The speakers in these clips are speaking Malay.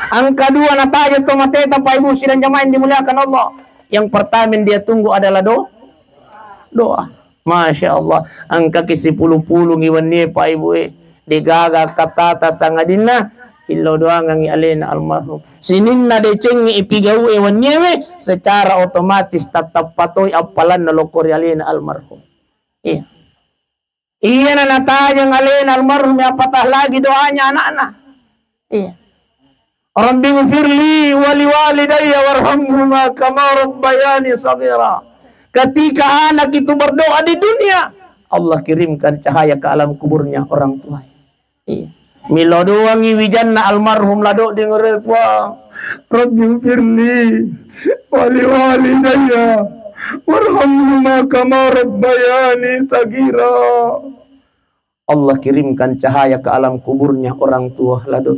Angka 2 nataja tomateta Pak Ibu sidang jamaah yang dimuliakan Allah. Yang pertama yang dia tunggu adalah doa. Masya Allah. Angka ke 10-10 ngiwan Pak Ibu digaga kata sangadina ilo doa ngangi alena almarhum. Sininna decengi ipigau ewan nyewe secara otomatis tetap patoy apalan na lokori alena almarhum. Iya. Iya na natanya alena almarhum ya patah lagi doanya anak-anak. Iya. Rabbi ghfirli wa liwalidayya warhamhuma kama rabbayani shaghira. Ketika anak itu berdoa di dunia, Allah kirimkan cahaya ke alam kuburnya orang tua. Iya. Milo doang wijanna almarhum lado dengar apa? Rabbi firli wali walidayya warhamhuma kama rabbayani sagira. Allah kirimkan cahaya ke alam kuburnya orang tua lado.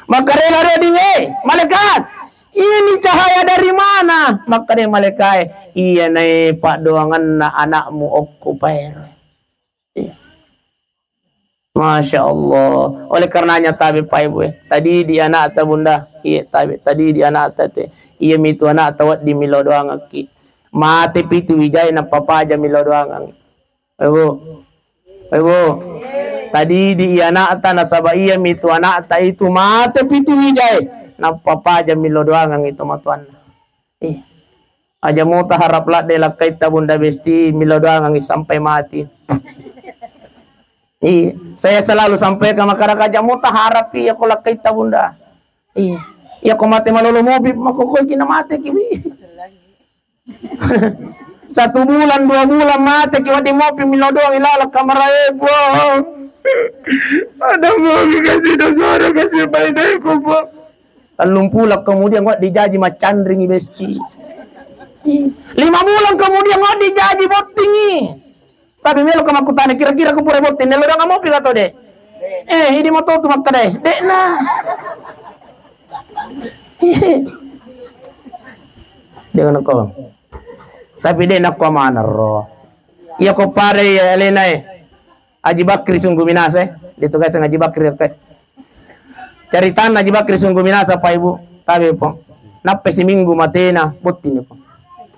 Maka rela dinge malaikat. Ini cahaya dari mana? Maka dia malaikat, iya nai pak doangan na anakmu okupair. Masya Allah. Oleh karenanya tabi Pak Ibu tadi di anak ta bunda iya tabi tadi di anak ta te iya mitu anak tawat di milo doang aki mate pitu wijay na papa aja milo doang Ibu tadi di anak ta nasaba iya mitu anak ta itu mate pitu wijay na papa aja milo doang itu matuan aja mau harap lah dela kaita bunda besti milo doang sampai mati. Iya, saya selalu sampaikan masyarakat jamu tak harap iya kolak kita bunda. Iya, iya kau mati malolo mobil, makokoi kina mati kibi. 1 bulan 2 bulan mati kiwa di mobil milo doang ilalak kamar ibu. Ada mobil kasih dosa kasih bayi ku bu. Lalu pulak kemudian gua dijaji macan ringi besti. 5 bulan kemudian gua dijaji botingi. Tapi melo kama kutane kira-kira ku pura botin nelo dang mo piga to de. Ini mo to tumak kade. Dek na. Jangan ko. Tapi de nak ko manaro. Iya ko pare elena Haji Bakri sungguh minasa Dito guys Haji Bakri kay. Caritaan Haji Bakri sungguh minasa Pak Ibu. Tabi po. Nappe si minggu matena botin po.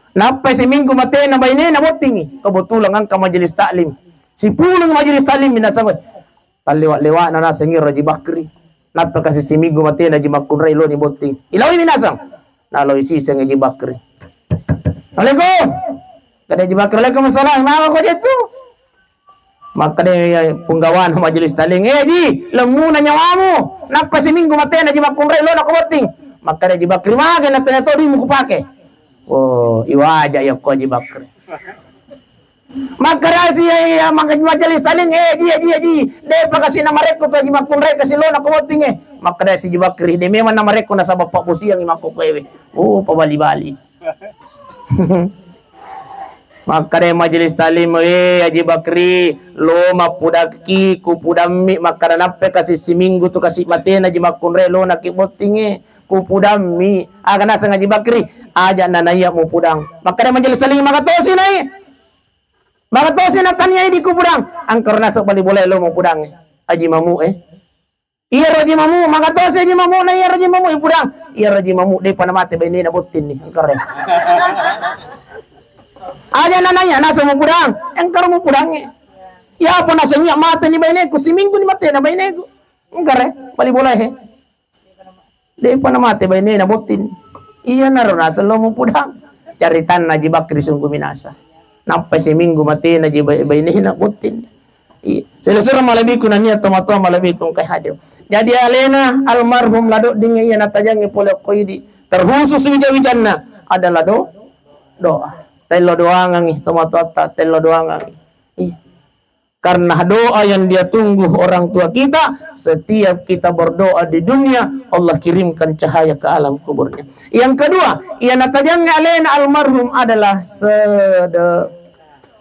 Napa seminggu mati na bayne na botingi kebetulan ang majelis taklim si pulang majelis taklim minasabay taliwa-liwa na nasa ngir Haji Bakri napa kasi seminggu mati na jimakun raylo ni boting ilawi minasang naloy si sang Haji Bakri Assalamualaikum kada Haji Bakri Waalaikumsalam nama ko dito maka dia penggawan majelis taklim Haji lemuna nyawamu napa seminggu mati na jimakun raylo na ko boting maka Haji Bakri maga na penatori mo ko pake. Oh, iwaja ya ko Haji Bakri. Makarasi ya majelis saling ji. De pakasi na mareko to Haji Makun rek kasi lona ko boting Makarasi Haji Bakri de memang na mareko na sabab Pak Pusi yang imako kewe. Oh, pabali-bali. Makare majelis talim Haji Bakri lo mapudaki ku pudami makana nape kasi seminggu tu kasi matena Haji Makun rek lona ki boting kupudami agana sang Haji Bakri aja nanaya mo pudang makanya majelis saling makatosi akan yai di kupudang angkar nasok bali boleh lo mo pudang Haji Mamu iya Haji Mamu makatosi Haji Mamu na iya Haji Mamu pudang iya Haji Mamu de panamate bini na botin ni angkar aja nanaya nasa mo pudang angkar mo pudang ya apa nasanya mate ni bini ku seminggu ni mate na bini ku angkar bali boleh de panamate bayne na botin iya na ron asal lo mo pudang caritan Haji Bakri sungguh minasa napa seminggu mati na bayne na botin sila malabi ko na niya tomato malabi kong kay hadir jadi alena almarhum lado ding iya natajang ipole ko idi terkhusus wijan na adalah doa telo doangan tomato telo doangan karena doa yang dia tunggu orang tua kita setiap kita berdoa di dunia Allah kirimkan cahaya ke alam kuburnya. Yang kedua yang natajangnya alena almarhum adalah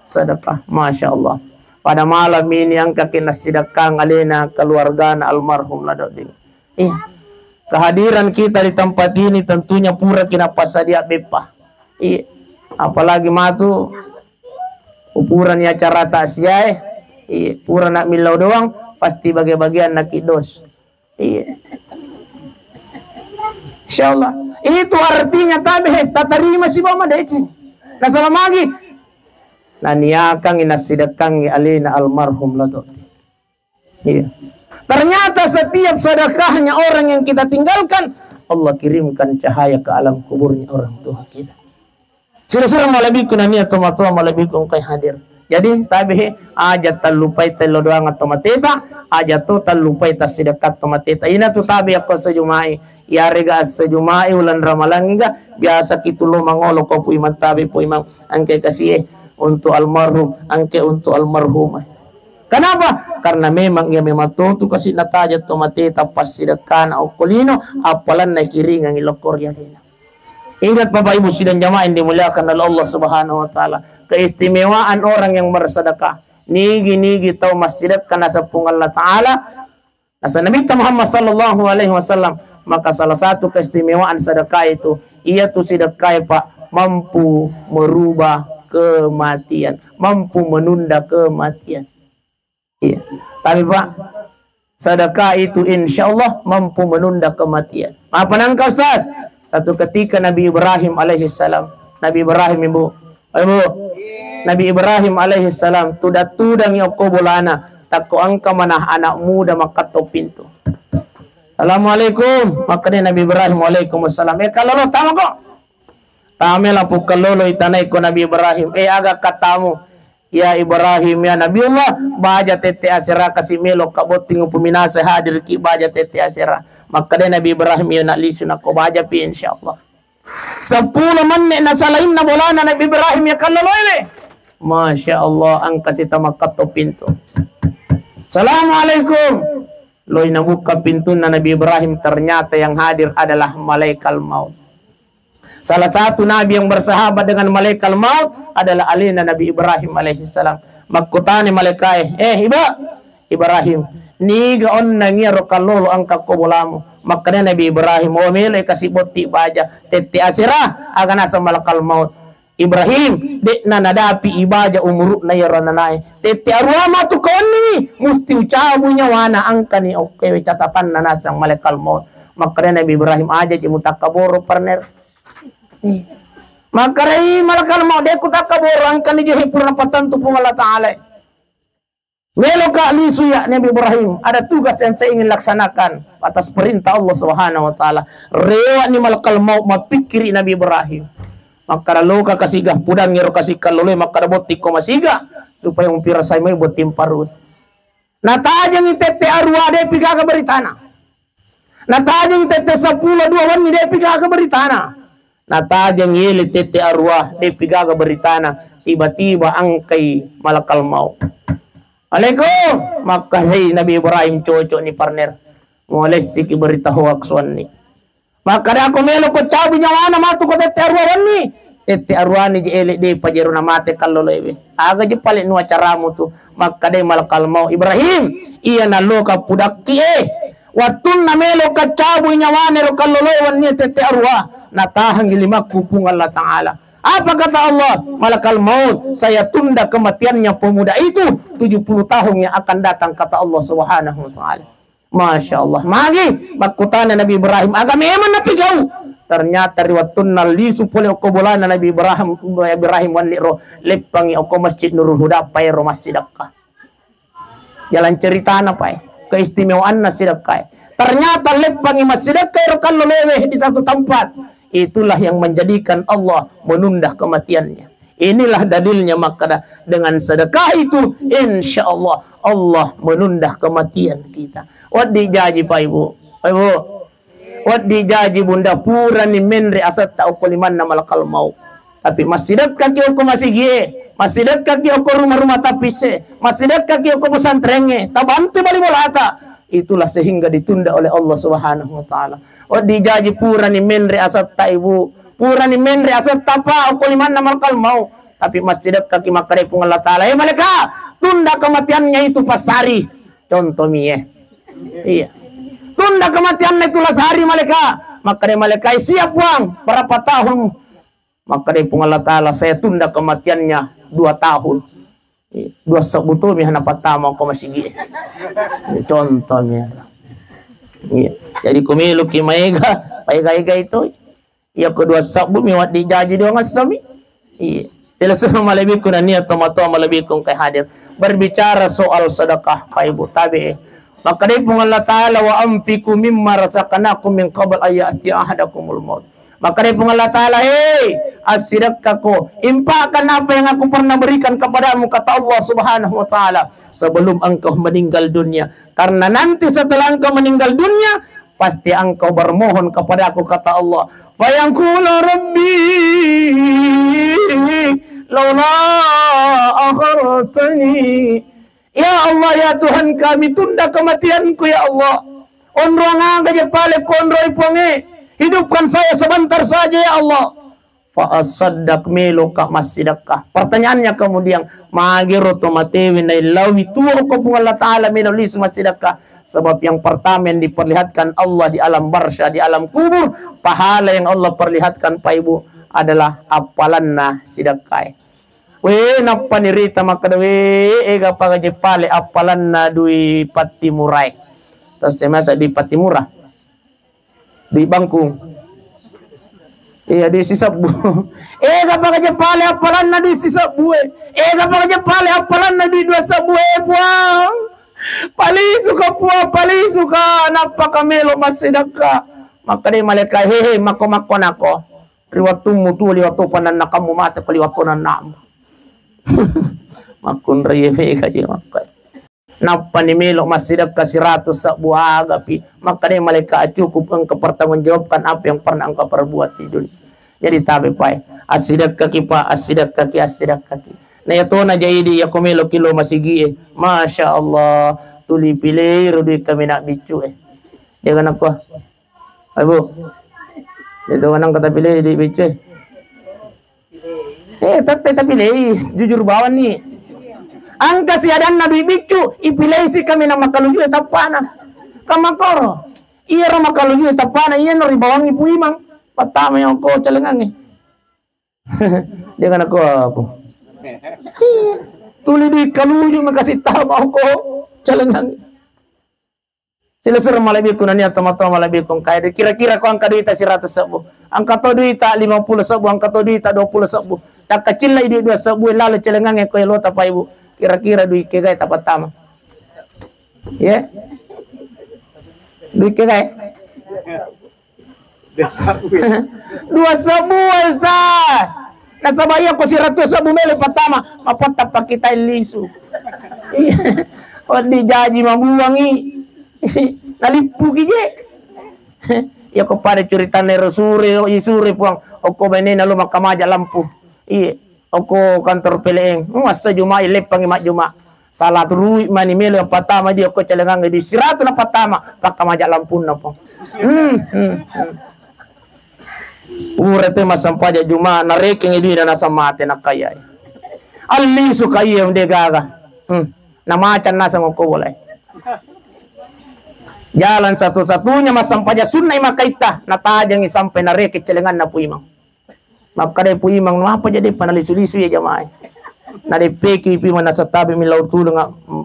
sedekah. Masya Allah pada malam ini yang kaki nasidakang alena keluarga almarhum ladoding kehadiran kita di tempat ini tentunya pura kina pasadia bepa apalagi matu ukuran ya cara tasya pura nak milau doang pasti bagian nak kidos Insyaallah. Itu artinya tabe tatarima si mama deci. Nah salamagi. Nah niakang inasidakang alina almarhum lato. Iya. Ternyata setiap sedekahnya orang yang kita tinggalkan, Allah kirimkan cahaya ke alam kuburnya orang tua kita. Sudah-sudah malabiku nania tomatua malabiku kay hadir. Jadi tabi aja talupay talo doang atau mateta, aja tu talupay tas sedekah atau mateta. Ina tu tabi ako sejumai. Yari ga sejumai ulan ramalan ga biasa kitulo mangolo ko pu iman tabi pu imang angke kasih untuk almarhum, angke untuk almarhum. Kenapa? Karena memang ia memang tu kasih nataja atau mateta pas sedekah au kolino apalan na kiring ang ilokor yan. Ingat Bapak Ibu sidang jamaah yang dimuliakan oleh Allah Subhanahu wa taala. Keistimewaan orang yang bersedekah. Nigi tau masjid kana sapung Allah taala. Nasa Nabi Muhammad sallallahu alaihi wasallam, maka salah satu keistimewaan sedekah itu ia tu sedekah Pak mampu merubah kematian, mampu menunda kematian. Iya. Tapi Pak, sedekah itu insyaallah mampu menunda kematian. Apa nangka Ustaz? Satu ketika Nabi Ibrahim alaihissalam, Nabi Ibrahim ibu, Nabi Ibrahim alaihissalam tudang yo ko bolana takko angka manah anak muda makato pintu. Assalamualaikum, makanya Nabi Ibrahim waalaikumsalam. Kalau lo tama ko, tamela po kalolo itanay ko Nabi Ibrahim. Aga katamu, ya Ibrahim ya Nabi Allah, baja tete asira kasi melo kaboting puminasa hadir ki baja tete asira. Maka dia Nabi Ibrahim ya nak lisun aku baca pi insyaallah. 10 menit na salain na bola na Nabi Ibrahim ya kalolo ini. Masya Allah ang kasih tamakat to pintu. Assalamualaikum. Loy na buka pintu na Nabi Ibrahim, ternyata yang hadir adalah malaikat maut. Salah satu nabi yang bersahabat dengan malaikat maut adalah alina Nabi Ibrahim alaihissalam. Makutani malaikat, Ibrahim. Ni gaon nangia rokalolo ang kakobolamu. Makanya Nabi Ibrahim omele kasih boti baja tete asira aga nasa malakal maut. Ibrahim de na nadapi ibaja umuru na yaron nanay. Tete arwama tu koni musti ucabunya wana angkani oke catatan na nasang malakal maut. Makanya Nabi Ibrahim aja jimutakaboro partner. Makarai malakal maut de kutakaboro angkani jehi purnapatan tu pumala taala. Melo ka lisu ya Nabi Ibrahim, ada tugas yang saya ingin laksanakan atas perintah Allah Subhanahu wa taala. Rewa ni malakal maut mapikiri Nabi Ibrahim. Maka lo ka kasigah pudang ngero kasih kalolo maka boti ko masiga supaya umpira say may buat timparun. Natajang itete arwa de pigaga beritana. Natajang itete 10 2 wani de pigaga beritana. Natajang yele tete arwa de pigaga beritana. Tiba-tiba angkai malakal maut. Alaikum, maka hey Nabi Ibrahim cocok ni partner. Mulai siki berita hoax wani. Maka dia aku melo ko cabi nyawana matu ko tete arwani. Tete arwani je elek de pajero na mate kallo lewe. Aga je paling nu acaramu tu. Maka de malakal mau Ibrahim iya na loka pudaki watun na melo ka cabi nyawana ro kallo lewe ni tete arwa. Natahang lima kupung Allah Taala. Apa kata Allah? Malakal maut, saya tunda kematiannya pemuda itu 70 tahun yang akan datang, kata Allah Subhanahu wa taala. Masya Allah. Magi makutana Nabi Ibrahim agak memang napi jauh. Ternyata riwatun lisu pole okobolana Nabi Ibrahim waniro lepangi oko Masjid Nurul Huda pai ro masjid Akkah. Jalan cerita apa ya? Keistimewaan sedekah. Ternyata lepangi masjid Akkah ro kallo lewe di satu tempat. Itulah yang menjadikan Allah menunda kematiannya. Inilah dalilnya, maka dengan sedekah itu insya Allah Allah menunda kematian kita. Wadi jaji Pak Ibu, wadi jaji bunda pura ni menri asat tak ukuliman nama lakal mau. Tapi masih dekat kaki masih gie, masih dekat kaki rumah-rumah tapise, masih dekat kaki pesantrennya, tabantu balik bolaka. Itulah sehingga ditunda oleh Allah Subhanahu wa taala. Wadi jaji pura ni menri asat ta ibu, pura ni menri asat tapa aku liman namalkal mau. Tapi masjid kaki makare pun Allah taala. Mereka tunda kematiannya itu pas hari. Contoh mie. Iya. Tunda kematiannya itu sehari mereka. Makare mereka siap uang berapa tahun. Makare pun Allah taala saya tunda kematiannya 2 tahun. 2 sebutu mi hana patama ko masigi. Contohnya. Iya. Jadi kumilu ki maiga Paiga-iga itu. Ya kedua sabu miwat dijaji doang asami. Iya. Telusur malabikun niat tomato malabikun kay hadir. Berbicara soal sedekah Pak Ibu tabi. Maka dari Allah Ta'ala wa anfiqu mimma razaqnakum min qabl ayati ahadakumul maut. Maka dari Allah Ta'ala, as-sidaqaku, impakkan apa yang aku pernah berikan kepadamu, kata Allah Subhanahu wa Ta'ala, sebelum engkau meninggal dunia. Karena nanti setelah engkau meninggal dunia, pasti engkau bermohon kepada aku, kata Allah. Fayaqulu rabbi laula akhartani. Ya Allah, ya Tuhan kami, tunda kematianku ya Allah. Onroang aja pale konroi ponge. Hidupkan saya sebentar saja ya Allah. Fa'asaddaq meluka masjidakah. Pertanyaannya kemudian, magiru tomatewi na ilawi tuwa ko pung Allah Ta'ala menulis masjidakah. Sebab yang pertama yang diperlihatkan Allah di alam barsya, di alam kubur, pahala yang Allah perlihatkan Pak Ibu adalah apalanna sidakai. We napanirita makadawe ega pagaje pale apalanna dui pati murai. Terus masa di pati murah. Di bangku. Iya di sisabu. Ega pagaje pale apalanna dui sisabu. Ega pagaje pale apalanna dui dua sabu puang. Pali suka puang, pali suka napa kamelo masidaka. Maka di malaikat hehe mako nako. Riwatu mutu liwatu panan nakamu mata paliwatu nanam. Makun reye kaji makai. Napa ni melok masjid kasih 100 sebuah agapi. Maka dia malaikat cukup engkau pertanggungjawabkan apa yang pernah engkau perbuat di dunia. Jadi tabi pai. Asidak kaki pa, asidak kaki. Nah ya tuh na jadi ya komelo kilo masigi. Masya Allah. Tuli pilih rudi kami nak bicu Jangan aku. Ibu. Itu kan kata pilih di bicu tapi jujur bawan nih. Angka si adan nabi bicu ipilai si kami nama kaluju tapana. Kamakoro. Iya rama kaluju tapana iya nori bawang ibu imang. Patama yang ko celengangi. Jangan aku. Tuli di kaluju makasih tahu ko celengangi. Sila suruh malabikun niya tomato malabikun kaya. Kira-kira ko angka duita si 100 sabu. Angka to duita 50 sabu, angka to duita 20 sabu. Tak kecil lah itu 2 sabu lalu celengang ko lota pa ibu. Kira-kira duit kegay tapat tama. Ya. Duit kegay. 2 sabu Ustaz. Nasabaya ko si 100 sabu mele patama. Mapatap pa kita lisu. O di jaji mabuwangi. Nalipugi je. Ya ko pada cerita nero sure puang. Oko benena lu makamaja lampu. Iya. Oko kantor peleng. Masa Jumat lepang imat Jumat. Salat ruik mani melo patama dia ko celengang di 100 na patama pakamaja lampu na po. Ure te masampaja Jumat na reking idi na nasa mate na kaya. Alli su kaya de gaga. Na macan nasa ngoko boleh. Jalan satu-satunya masampaja sunnah makaita natajang sampai nareke celengan na puimang. Maka dai puimang apa jadi panalisu-lisu ya jamaah. Na dai peki pi mana satabi mi laut tulung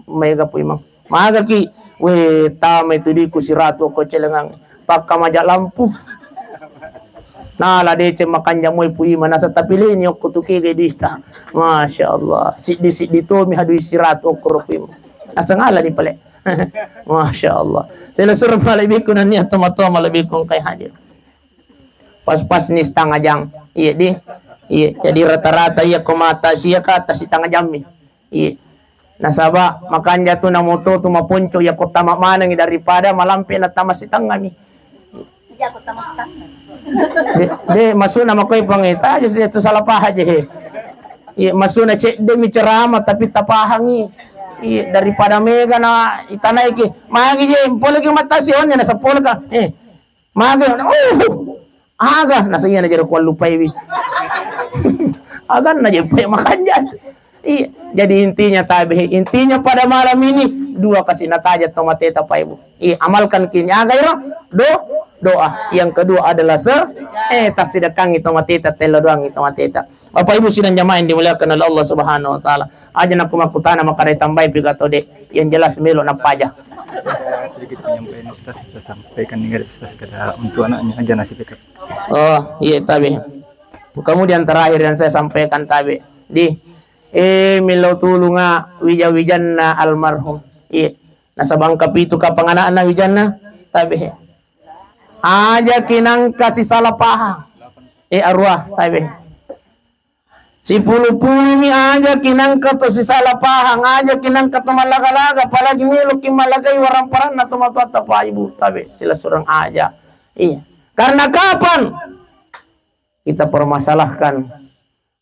mega puimang. Maga ki we tama itu di kusiratu ko celengan pakka majak lampu. Nah la dece makan jamoy puimang nasa tapilin yo kutuki gedista. Masyaallah. Sik di to mi hadu siratu ko puimang. Asa ngala ni pale. Masya Allah. Saya suruh malabikun niat tomato malabikun kay hadir. Pas-pas ni setengah jam. Iya. Jadi rata-rata iya komata siya ka atas setengah jam ni. Iya. Nasaba makan jatuh na moto tu mapunco ya kota mana ni daripada malampi na tamas setengah ni. Ya kota setengah. De masuna makoy pangita aja itu salah paha je. Iya masuna cek demi ceramah tapi tapahangi. Iya daripada mega na itanay ki magi je polo ki matasyon na sa polo ka magi aga nasa iya na jero ko lupay wi aga na je makan jat. Iya jadi intinya pada malam ini 2 kasih natajat tomateta pa ibu. Iya amalkan kini aga iro doa. Yang kedua adalah tasidakang tomateta telo doang tomateta. Bapak Ibu sidang jamaah yang dimuliakan oleh Allah Subhanahu wa taala. Aja nak kumakutana maka tambay pigato de yang jelas melo na pajak. sedikit penyampaian Ustaz, kita sampaikan dengan Ustaz kepada untuk anaknya aja nasib dekat. Oh iya tabi. Kemudian terakhir yang saya sampaikan tabi di milau tulunga wijawijanna almarhum. Iya. Nasabang kapitu kapang anak wijanna tabi. Aja kinang kasih salah paham. Arwah tabi. Si pulu-pulu ini aja kinang kato si salah pahang aja kinang kato malaga-laga apalagi miluk malagay warang paran na tumatuata pa ibu tabi sila surang aja. Iya. Karena kapan kita permasalahkan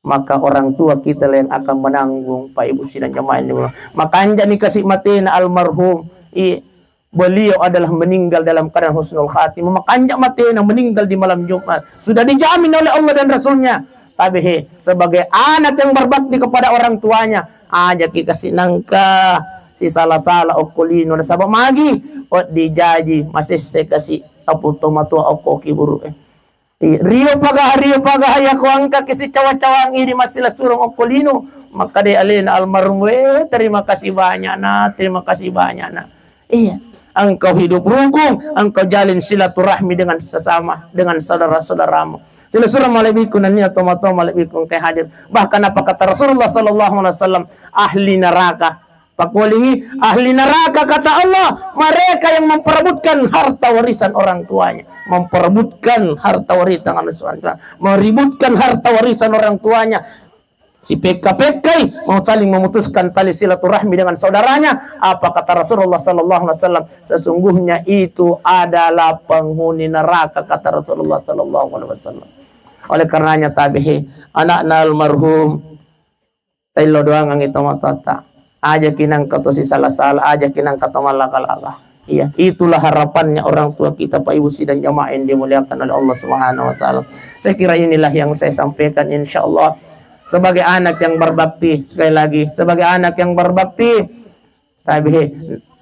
maka orang tua kita yang akan menanggung Pak Ibu sidang jamaah ini. Maka anja nih kasih mati na almarhum. Iya. Beliau adalah meninggal dalam keadaan husnul khatimah. Maka anja mati na meninggal di malam Jumat. Sudah dijamin oleh Allah dan Rasulnya. Tapi sebagai anak yang berbakti kepada orang tuanya aja kita kasih nangka si salah-salah okulino na sabab magi o dijaji masih saya kasih apu tomato ako kiburu rio pagah ya ko angka kisi cawa-cawang ini masih surong okulino maka de alin almarhum terima kasih banyak na iya engkau hidup rukun engkau jalin silaturahmi dengan sesama dengan saudara-saudaramu. Sila surah malaikum nania tomato malaikum kay hadir. Bahkan apa kata Rasulullah sallallahu alaihi wasallam ahli neraka. Pakulingi ahli neraka kata Allah mereka yang memperebutkan harta warisan orang tuanya, memperebutkan harta warisan meributkan harta warisan orang tuanya. Si PK mau saling memutuskan tali silaturahmi dengan saudaranya. Apa kata Rasulullah sallallahu alaihi wasallam? Sesungguhnya itu adalah penghuni neraka kata Rasulullah sallallahu alaihi wasallam. Oleh karenanya tabihi anak almarhum tayo doang ang ito matata aja kinang kato si salah-salah aja kinang kato malaka-laka. Iya, itulah harapannya orang tua kita Pak Ibu sidang jamaah yang dimuliakan oleh Allah Subhanahu wa taala. Saya kira inilah yang saya sampaikan insyaallah sebagai anak yang berbakti. Sekali lagi sebagai anak yang berbakti tabihi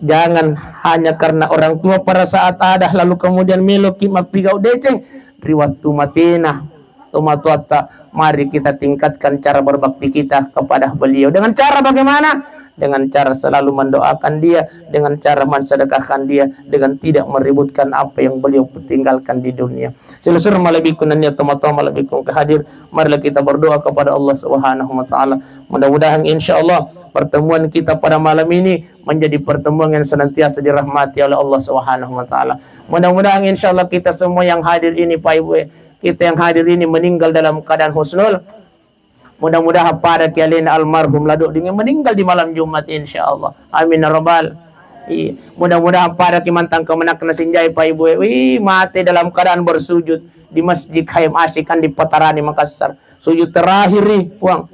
jangan hanya karena orang tua pada saat ada lalu kemudian meloki magpigau deceng riwat tumatina tumatuata. Mari kita tingkatkan cara berbakti kita kepada beliau dengan cara bagaimana? Dengan cara selalu mendoakan dia, dengan cara mensedekahkan dia, dengan tidak meributkan apa yang beliau tinggalkan di dunia. Selusur malabikun dan tumatuata malabikun kehadir. Marilah kita berdoa kepada Allah Subhanahu wa taala. Mudah-mudahan insyaallah pertemuan kita pada malam ini menjadi pertemuan yang senantiasa dirahmati oleh Allah Subhanahu wa taala. Mudah-mudahan insyaallah kita semua yang hadir ini Pak Ibu, kita yang hadir ini meninggal dalam keadaan husnul. Mudah-mudahan pada kalian almarhum laduk dengan meninggal di malam Jumat insyaallah. Amin ya rabbal. Mudah-mudahan pada kimantang kemenak na sinjay Pak Ibu. Mati dalam keadaan bersujud di Masjid Hayam Asyikan di Patarani Makassar. Sujud terakhir puang.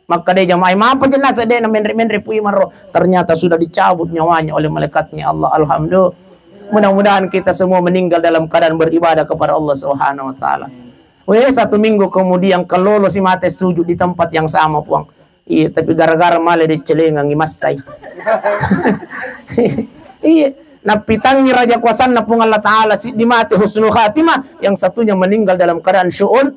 Maka dia jamaah apa jenazah dia menri pui maro ternyata sudah dicabut nyawanya oleh malaikatnya Allah. Alhamdulillah. Mudah-mudahan kita semua meninggal dalam keadaan beribadah kepada Allah Subhanahu wa taala. Satu minggu kemudian kalau si mate sujud di tempat yang sama puang. Iya, tapi gara-gara malah dicelengang imasai. Iya, napitangi raja kuasa na pung Allah taala si di mate husnul khatimah, yang satunya meninggal dalam keadaan syu'ul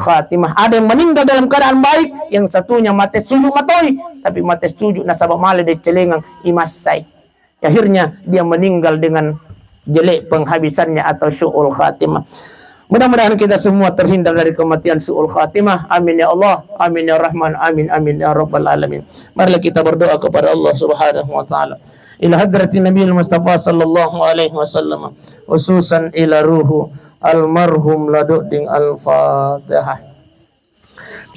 khatimah. Ada yang meninggal dalam keadaan baik, yang satunya mate sujud matoi, tapi mate sujud nasabah malah dicelengang imasai. Akhirnya dia meninggal dengan jelek penghabisannya atau syu'ul khatimah. Mudah-mudahan kita semua terhindar dari kematian su'ul khatimah. Amin ya Allah, amin ya Rahman, amin amin ya Rabbal alamin. Marilah kita berdoa kepada Allah Subhanahu wa taala. Ila hadratin Nabiyil Mustafa sallallahu alaihi wasallam, khususan ila ruhu almarhum laduding al-Fatihah.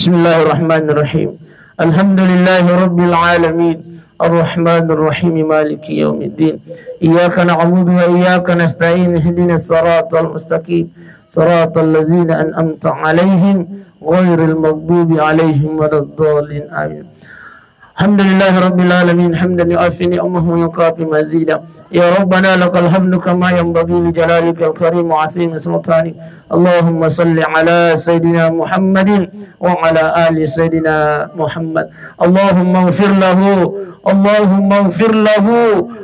Bismillahirrahmanirrahim. Alhamdulillahi rabbil alamin. Ar-Rahmanir Rahim Maliki Yaumiddin. Iyyaka na'budu wa iyyaka nasta'in. Ihdinas siratal mustaqim. صراط الذين أنعمت عليهم غير المغضوب عليهم ولا الضالين آمين. الحمد لله رب العالمين حمدا يعافي نعمه ويكافي مزيدا. يا ربنا لك الحمد كما ينبغي لجلالك الكريم وعظيم سلطانك. اللهم صل على سيدنا محمد وعلى آل سيدنا محمد. اللهم اغفر له، اللهم اغفر له،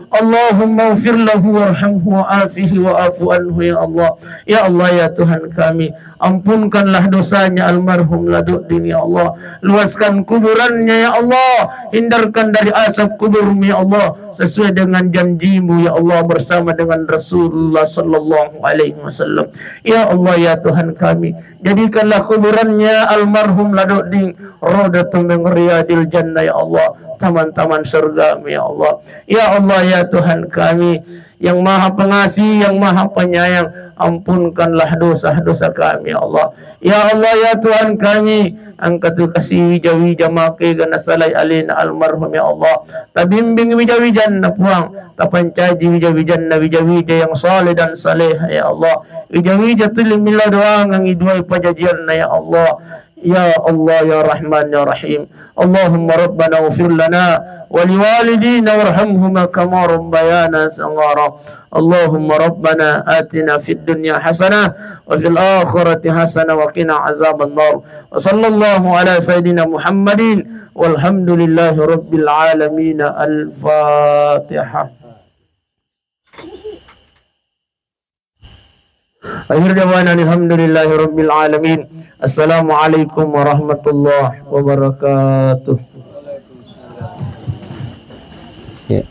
Allahumma ighfir lahu warhamhu wa'afihi wa'afu anhu ya Allah. Ya Allah ya Tuhan kami, ampunkanlah dosanya almarhum Laduddin ya Allah. Luaskan kuburannya ya Allah, hindarkan dari asap kuburmu ya Allah, sesuai dengan janjimu ya Allah bersama dengan Rasulullah sallallahu alaihi wasallam. Ya Allah ya Tuhan kami, jadikanlah kuburannya almarhum Laduddin raudhatun min riyadil jannah ya Allah, taman-taman surga ya Allah. Ya Allah ya Tuhan kami yang maha pengasih, yang maha penyayang, ampunkanlah dosa-dosa kami ya Allah. Ya Allah ya Tuhan kami, angkat kasih wija-wija make gana salai alina almarhum ya Allah. Tabimbing wija-wijan na puang, tapancaji wija-wijan na wija-wija yang saleh dan saleh ya Allah. Wija-wija tulim mila doang ang idway pajajian na ya Allah. Ya Allah ya Rahman ya Rahim. Allahumma rabbana ighfir lana wa liwalidina warhamhuma kama rabbayana saghara. Allahumma rabbana atina fid dunya hasanah wa fil akhirati hasanah wa qina azaban nar. Wa sallallahu ala sayidina Muhammadin walhamdulillahi rabbil alamin. Al-Fatihah. Akhir dawana alhamdulillahi rabbil alamin. Assalamualaikum warahmatullahi wabarakatuh. Ya.